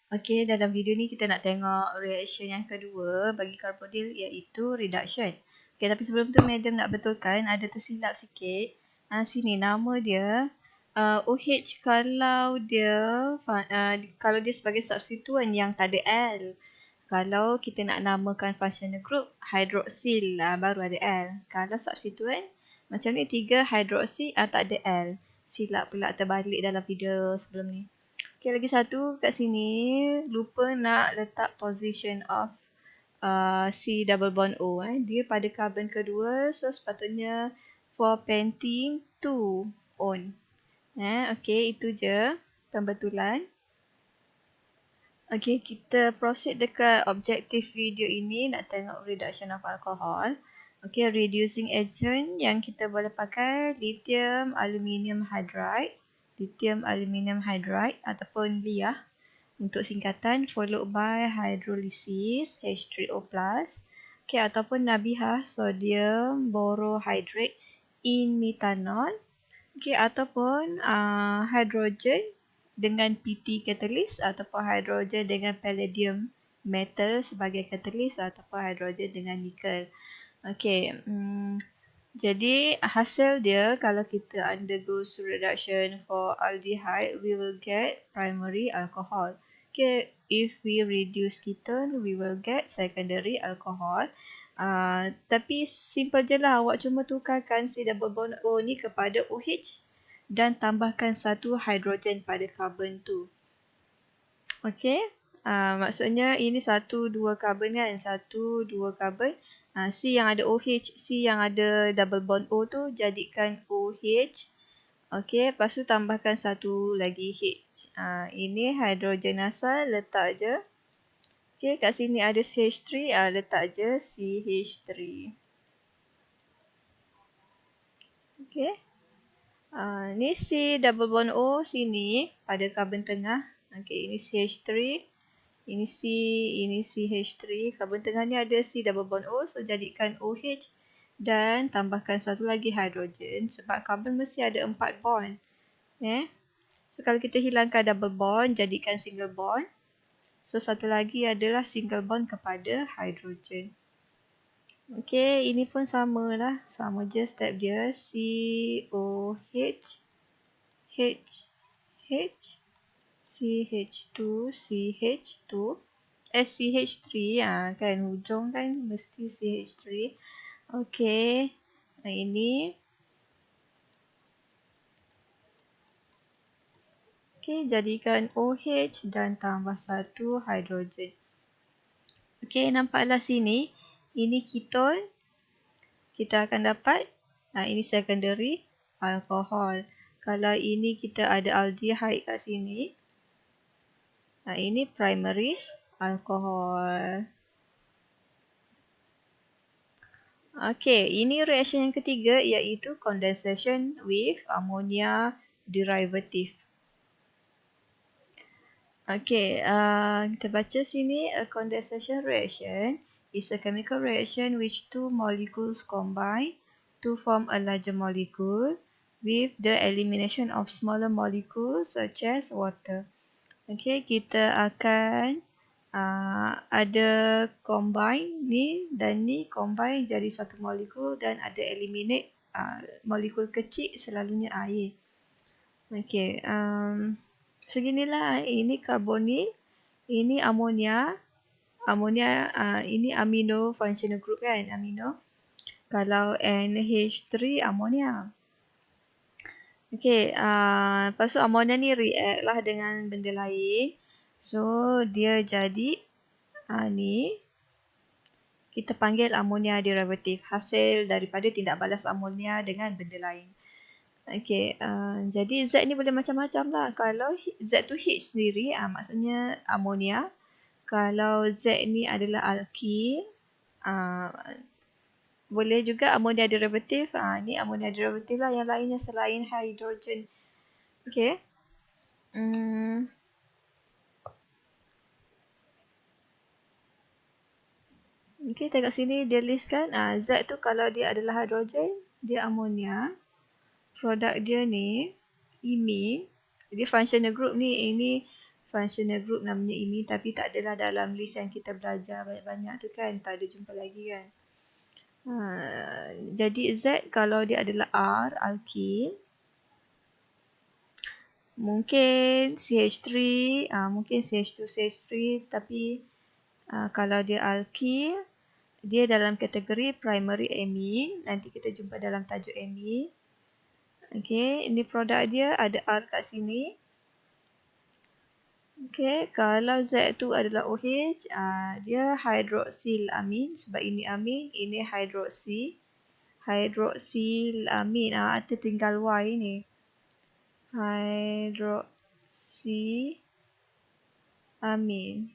Okey, dalam video ni kita nak tengok reaction yang kedua bagi carbonyl iaitu reduction. Okey, tapi sebelum tu madam nak betulkan ada tersilap sikit. Sini nama dia OH kalau dia sebagai substituent yang tak ada L. Kalau kita nak namakan functional group hydroxyl baru ada L. Kalau substituent macam ni 3 hydroxy tak ada L. Silap pula terbalik dalam video sebelum ni. Okay, lagi satu kat sini lupa nak letak position of C double bond O. Dia pada carbon kedua, so sepatutnya for pentene 2 on. Okay, itu je pembetulan. Okay, kita proceed dekat objektif video ini nak tengok reduction of alcohol. Okay, reducing agent yang kita boleh pakai lithium aluminium hydride. Lithium aluminium hydride ataupun LiA untuk singkatan, followed by hydrolysis H3O+, okay, ataupun NABIHA sodium borohydrate in methanol, okay, ataupun hydrogen dengan PT catalyst ataupun hydrogen dengan palladium metal sebagai catalyst ataupun hydrogen dengan nikel. Okay, jadi hasil dia kalau kita undergoes reduction for aldehyde, we will get primary alcohol. Okay, if we reduce ketone, we will get secondary alcohol. Tapi simple je lah, awak cuma tukarkan si double bond O ni kepada OH dan tambahkan satu hidrogen pada carbon tu. Okay, maksudnya ini 1, 2 carbon kan, 1, 2 carbon. C yang ada OH, C yang ada double bond O tu jadikan OH. Okey, lepas tu tambahkan satu lagi H. Ini hidrogen asal, letak je. Okey, kat sini ada CH3, letak je CH3. Okey. Ni C double bond O sini pada carbon tengah. Okey, ini CH3. Ini C, ini CH3. Carbon tengah ni ada C double bond O, so jadikan OH. Dan tambahkan satu lagi hidrogen sebab carbon mesti ada 4 bond. So kalau kita hilangkan double bond, jadikan single bond. So satu lagi adalah single bond kepada hidrogen. Okay, ini pun sama lah. Sama je step dia. COH, H, CH2, CH2. CH3 kan, hujung kan mesti CH3. Okay, ini. Okay, jadikan OH dan tambah satu hidrogen. Okay, nampaklah sini. Ini ketone. Kita akan dapat, ini secondary alcohol. Kalau ini kita ada aldehyde kat sini. Ini primary alcohol. Okay, ini reaction yang ketiga iaitu condensation with ammonia derivative. Okay, kita baca sini, a condensation reaction is a chemical reaction which two molecules combine to form a larger molecule with the elimination of smaller molecules such as water. Okay, kita akan ada combine ni dan ni combine jadi satu molekul dan ada eliminate molekul kecil, selalunya air. Okay, seginilah. Ini carbonyl, ini amonia. Amonia ini amino functional group kan, amino. Kalau NH3 amonia. Okay, lepas tu amonia ni react lah dengan benda lain. So dia jadi ni kita panggil amonia derivative, hasil daripada tindak balas amonia dengan benda lain. Okay, jadi Z ni boleh macam-macam lah. Kalau Z tu H sendiri, maksudnya amonia. Kalau Z ni adalah alkyl, boleh juga amonia derivative. Ni amonia derivative lah, yang lainnya selain hidrogen. Okay. Okay, tengok sini dia listkan. Z tu kalau dia adalah hidrogen, dia amonia. Produk dia ni, imine. Jadi functional group ni, ini functional group namanya ini, tapi tak adalah dalam list yang kita belajar banyak-banyak tu kan, tak ada jumpa lagi kan. Jadi Z kalau dia adalah R, alkene, mungkin CH3, mungkin CH2, CH3, tapi kalau dia alkene, dia dalam kategori primary amine. Nanti kita jumpa dalam tajuk amine. Okey, ini produk dia, ada R kat sini. Okey, kalau Z tu adalah OH, dia hydroxyl amin sebab ini amin, ini hydroxy. Hydroxyl amin, tertinggal Y ni. Hydroxy amin.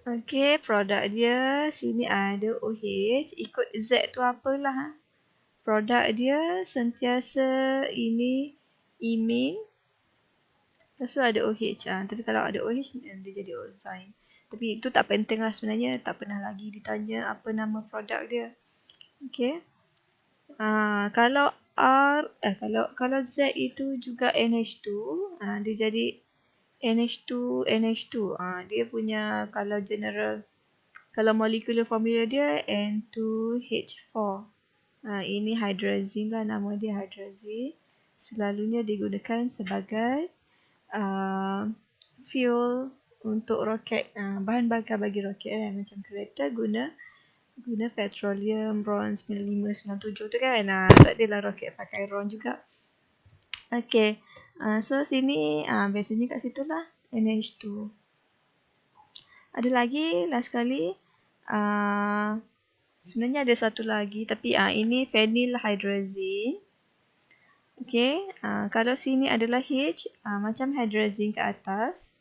Okey, produk dia sini ada OH, ikut Z tu apalah. Produk dia sentiasa ini imine. Lepas tu ada OH. Tapi kalau ada OH, dia jadi ozone. Tapi itu tak penting lah sebenarnya. Tak pernah lagi ditanya apa nama produk dia. Okay. Kalau kalau Z itu juga NH2, dia jadi NH2, NH2. Dia punya kalau general, kalau molecular formula dia N2H4. Ini hydrazine lah, nama dia hydrazine. Selalunya digunakan sebagai fuel untuk roket, bahan bakar bagi roket macam kereta guna petroleum RON 9597 tu kan. Tak adalah roket pakai RON juga. Okay, so sini biasanya kat situ lah NH2. Ada lagi last sekali, sebenarnya ada satu lagi, tapi ini phenylhydrazine. Okay, kalau sini adalah H, macam hydrazine ke atas.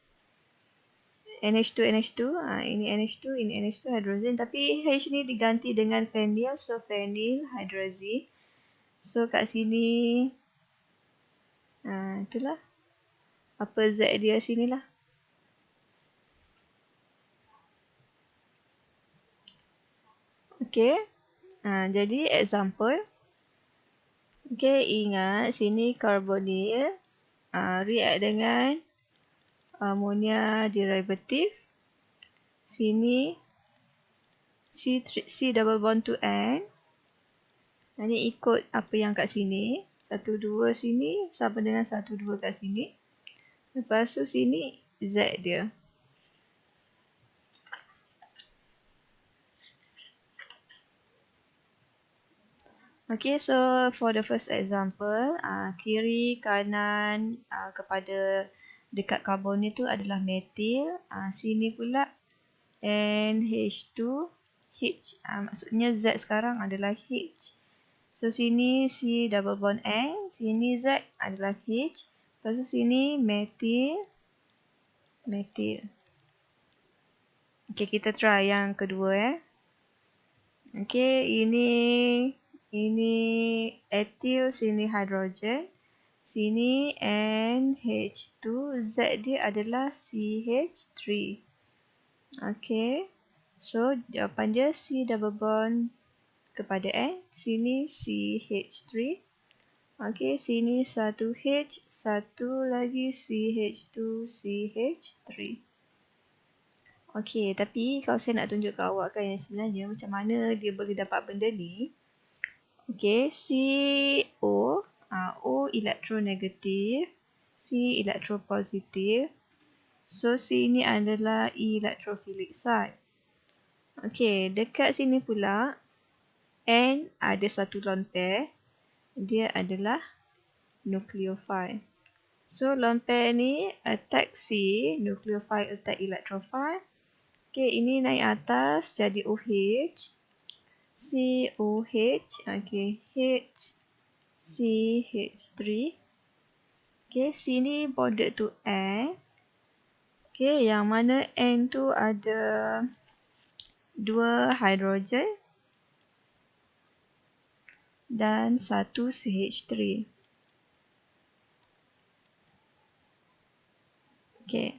NH2, NH2, ini NH2, ini NH2 hydrazine. Tapi H ni diganti dengan phenyl, so phenylhydrazine. So kat sini, itulah. Apa Z dia sini lah. Okay, jadi example. Okay, ingat sini carbonyl react dengan ammonia derivative. Sini C double bond to N. Ini ikut apa yang kat sini. 1, 2 sini sama dengan 1, 2 kat sini. Lepas tu sini Z dia. Okay, so for the first example, kiri kanan kepada dekat karbon ni tu adalah metil. Sini pula NH2 H. Maksudnya Z sekarang adalah H. So sini C double bond N, sini Z adalah H. Lepas tu sini metil. Okay, kita try yang kedua Okay, ini etil, sini hidrogen. Sini NH2, Z dia adalah CH3. Okay, so jawapan dia C double bond kepada N. Sini CH3. Okay, sini 1H, satu lagi CH2, CH3. Okay, tapi kalau saya nak tunjuk ke awak kan yang sebenarnya macam mana dia boleh dapat benda ni. Okay, CO, O elektronegatif, C elektropositif. So, C ni adalah electrophilic site. Okay, dekat sini pula, N ada satu lone pair. Dia adalah nucleophile. So, lone pair ni attack C, nucleophile attack electrophile. Okay, ini naik atas jadi OH. COH, okay, H, CH3. Okay, sini bonded to N. Okay, yang mana N tu ada 2 hidrogen dan 1 CH3. Okay,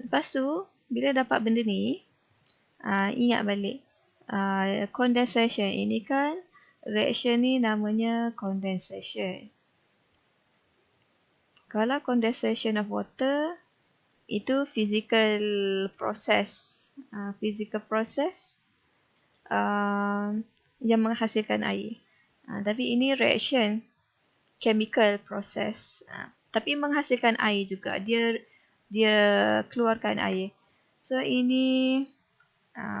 lepas tu, bila dapat benda ni, ingat balik. Condensation, ini kan reaction ni namanya condensation. Kalau condensation of water, itu physical process. Physical process yang menghasilkan air. Tapi ini reaction, chemical process. Tapi menghasilkan air juga. Dia keluarkan air. So ini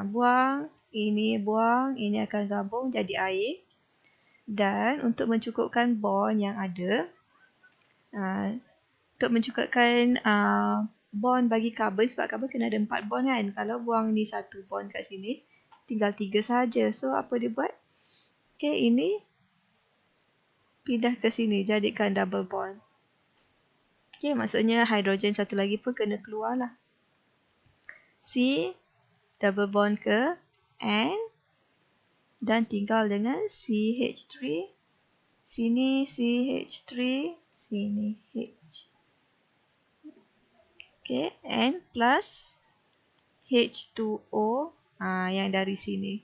buang, ini akan gabung jadi air. Dan untuk mencukupkan bond yang ada, untuk mencukupkan bond bagi carbon, sebab carbon kena ada 4 bond kan. Kalau buang ni 1 bond kat sini, tinggal 3 saja. So apa dia buat? Okay, ini pindah ke sini, jadikan double bond. Okay, maksudnya hidrogen satu lagi pun kena keluar lah. C double bond ke N dan tinggal dengan CH3. Sini CH3, sini H. Okay, N plus H2O yang dari sini.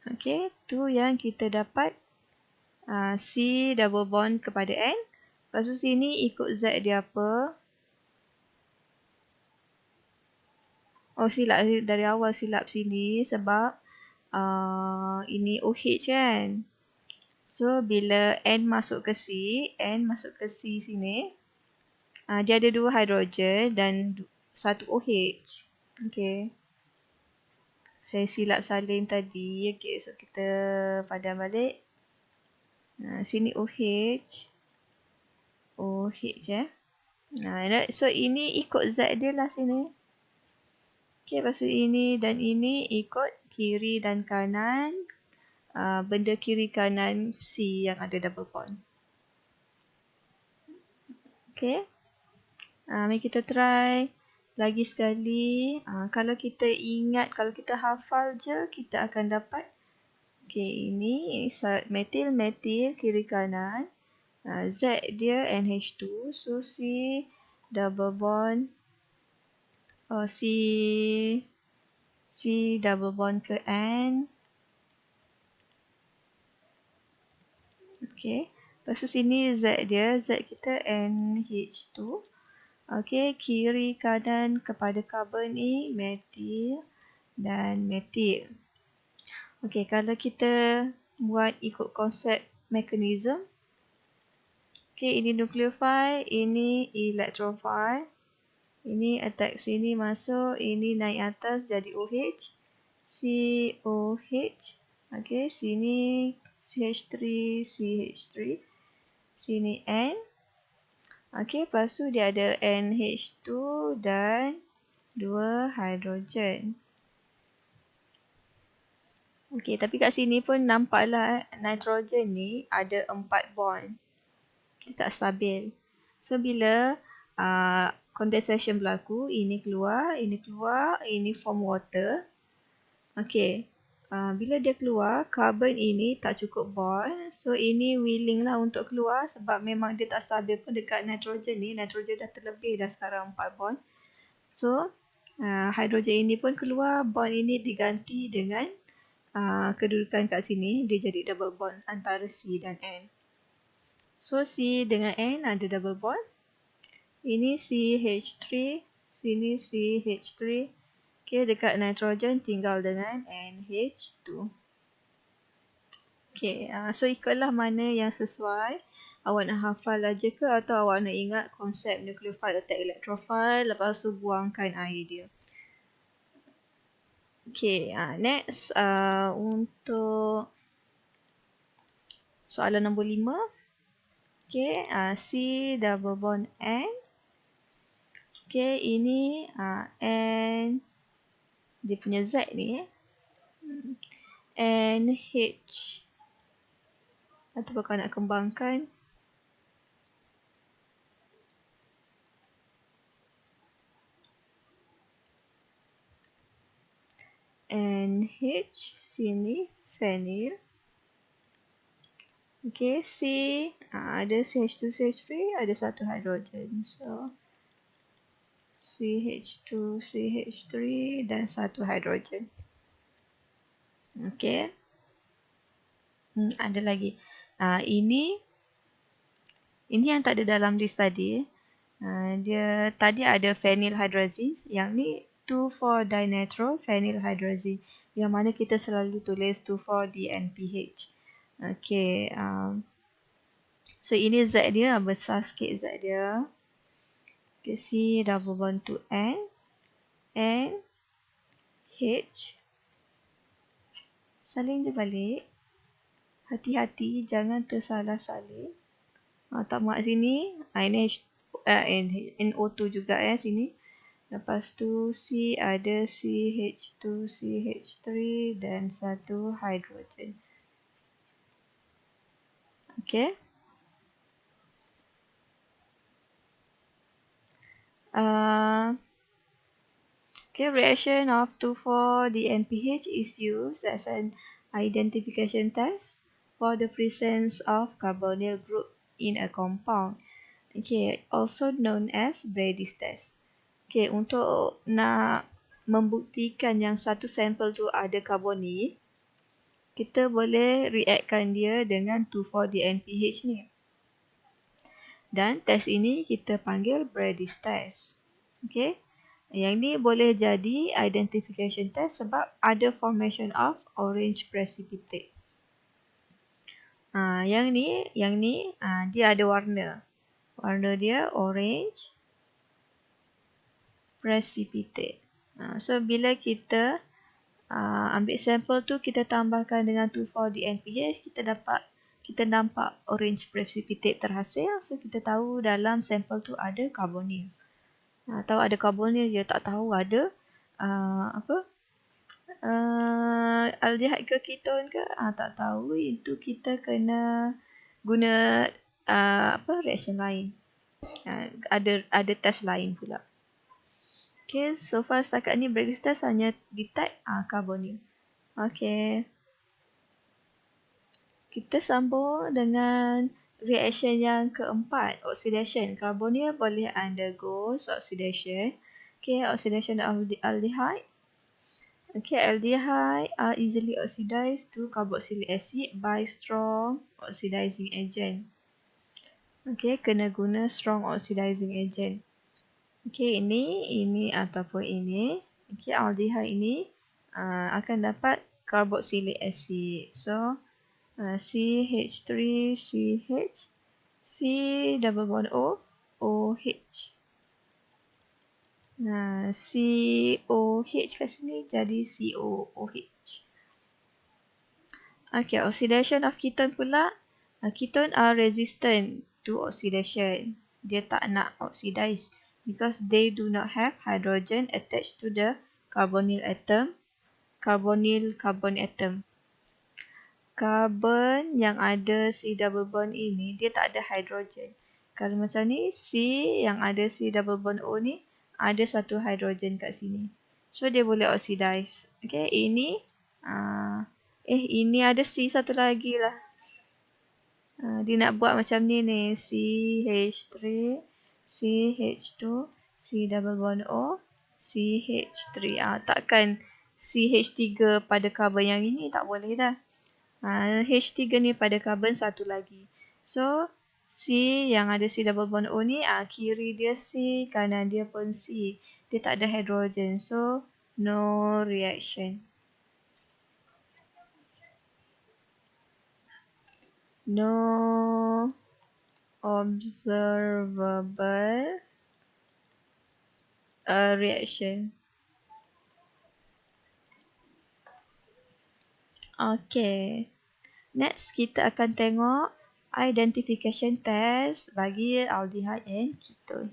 Okay, tu yang kita dapat C double bond kepada N. Lepas tu sini ikut Z dia apa? Oh, silap dari awal, silap sini sebab ini OH kan. So bila N masuk ke C, N masuk ke C sini, dia ada 2 hidrogen dan 1 OH. Okay. Saya silap salin tadi. Okay, so kita padam balik. Sini OH. OH so ini ikut Z dia lah sini. Okay, lepas tu ini dan ini ikut kiri dan kanan. Benda kiri kanan C yang ada double bond. Okay. Mari kita try lagi sekali. Kalau kita ingat, kalau kita hafal je, kita akan dapat. Okay, ini metil kiri kanan. Z dia NH2. So C double bond. C double bond ke N. Okay. Lepas tu sini Z dia. Z kita NH2. Okay. Kiri kanan kepada karbon ni metil dan metil. Okay. Kalau kita buat ikut konsep mekanisme. Okay. Ini nukleofil. Ini elektrofil. Ini attack sini masuk. Ini naik atas jadi OH. COH. Okay. Sini CH3, CH3. Sini N. Okay, lepas tu dia ada NH2 dan 2 hidrogen. Okay, tapi kat sini pun nampaklah nitrogen ni ada 4 bond. Dia tak stabil. So, bila condensation berlaku, ini keluar, ini form water. Okay. Bila dia keluar, carbon ini tak cukup bond. So, ini willing lah untuk keluar sebab memang dia tak stabil pun dekat nitrogen ni. Nitrogen dah terlebih dah sekarang 4 bond. So, hidrogen ini pun keluar. Bond ini diganti dengan kedudukan kat sini. Dia jadi double bond antara C dan N. So, C dengan N ada double bond. Ini CH3. Sini CH3. Okay, dekat nitrogen tinggal dengan NH2. Okay, so ikutlah mana yang sesuai. Awak nak hafal aja ke atau awak nak ingat konsep nucleophile attack electrophile lepas tu buangkan air dia. Okay, next untuk soalan nombor 5. Okay, C double bond N. Okay, ini N. Dia punya Z ni NH. Atau kalau nak kembangkan NH. Sini phenyl. Okay, C. Ada CH2, CH3. Ada satu hidrogen. So, CH2, CH3 dan satu hidrogen. Okay. Ada lagi. Ini Ini yang tak ada dalam list tadi. Dia tadi ada phenylhydrazine, yang ni 2,4-dinitrophenylhydrazine, yang mana kita selalu tulis 2,4-DNPH. Okay, so ini Z dia, besar sikit Z dia. Okay, C double bond to N, H, salin dia balik. Hati-hati, jangan tersalah salin. Tak muat sini, NO2 juga sini. Lepas tu C ada CH2, CH3 dan satu hidrogen. Okay. Okay, reaction of 2,4-DNPH is used as an identification test for the presence of carbonyl group in a compound. Okay, also known as Brady's test. Okay, untuk nak membuktikan yang satu sampel tu ada karbonil, kita boleh reactkan dia dengan 2,4-DNPH ni. Dan test ini kita panggil Brady's test. Okay. Yang ni boleh jadi identification test sebab ada formation of orange precipitate. Yang ni dia ada warna. Warna dia orange precipitate. So bila kita ambil sampel tu, kita tambahkan dengan 2,4-DNPH, kita nampak orange precipitate terhasil. So kita tahu dalam sampel tu ada karbonil. Tahu ada karbonil je, tak tahu ada aldehyde ke keton ke, tak tahu. Itu kita kena guna reaction lain. Ada test lain pula. Okay, so far setakat ni Brady's test hanya detect karbonil. Okay, kita sambung dengan reaction yang keempat, oxidation. Carbonyl boleh undergo oxidation. Okay, oxidation of the aldehyde. Okay, aldehyde are easily oxidized to carboxylic acid by strong oxidizing agent. Okay, kena guna strong oxidizing agent. Okay, ini ataupun ini. Okay, aldehyde ini akan dapat carboxylic acid. So, CH3CH, C double bond O, OH. COH kat sini jadi COOH. Okay, oxidation of ketone pula. Ketone are resistant to oxidation. Dia tak nak oxidize because they do not have hydrogen attached to the carbonyl carbon atom. Carbon yang ada C double bond ini, dia tak ada hydrogen. Kalau macam ni, C yang ada C double bond O ni, ada satu hydrogen kat sini. So, dia boleh oxidize. Okay, ini ada C satu lagi lah. Dia nak buat macam ni CH3, CH2, C double bond O, CH3. Takkan CH3 pada carbon yang ini, tak boleh dah. H3 ni pada carbon satu lagi. So, C yang ada C double bond O ni, kiri dia C, kanan dia pun C. Dia tak ada hydrogen. So, no reaction. No observable reaction. Okay. Next, kita akan tengok identification test bagi aldehyde and ketone.